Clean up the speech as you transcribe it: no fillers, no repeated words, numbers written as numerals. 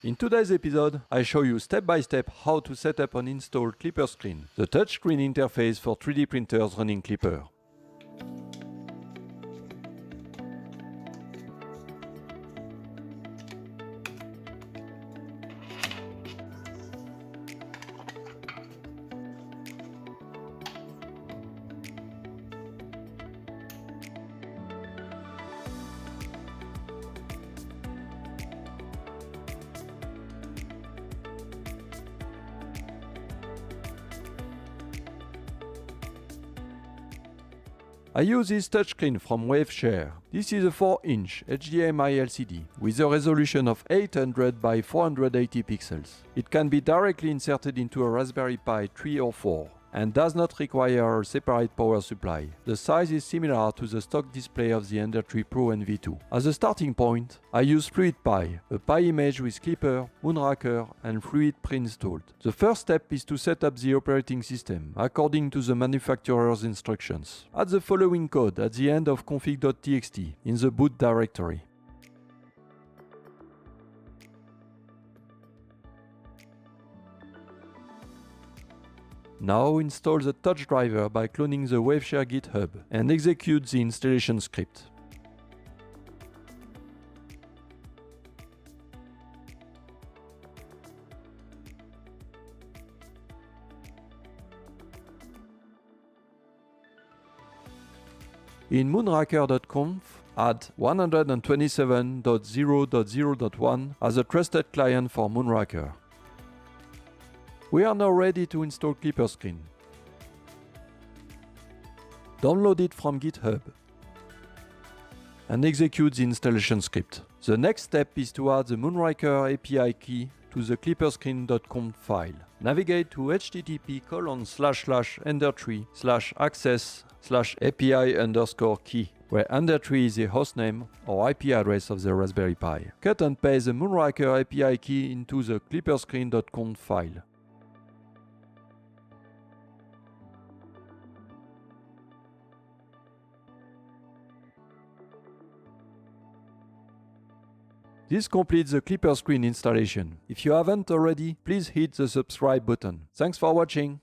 In today's episode, I show you step by step how to set up and install KlipperScreen, the touchscreen interface for 3D printers running Klipper. I use this touchscreen from Waveshare. This is a 4-inch HDMI LCD with a resolution of 800 by 480 pixels. It can be directly inserted into a Raspberry Pi 3 or 4 and does not require a separate power supply. The size is similar to the stock display of the Ender 3 Pro and V2. As a starting point, I use FluiddPi, a Pi image with Klipper, Moonraker and Fluidd pre-installed. The first step is to set up the operating system according to the manufacturer's instructions. Add the following code at the end of config.txt in the boot directory. Now install the touch driver by cloning the Waveshare GitHub and execute the installation script. In moonraker.conf, add 127.0.0.1 as a trusted client for Moonraker. We are now ready to install KlipperScreen. Download it from GitHub and execute the installation script. The next step is to add the Moonraker API key to the KlipperScreen.conf file. Navigate to http://ender3/access/API_key, where Ender3 is the hostname or IP address of the Raspberry Pi. Cut and paste the Moonraker API key into the KlipperScreen.conf file. This completes the KlipperScreen installation. If you haven't already, please hit the subscribe button. Thanks for watching.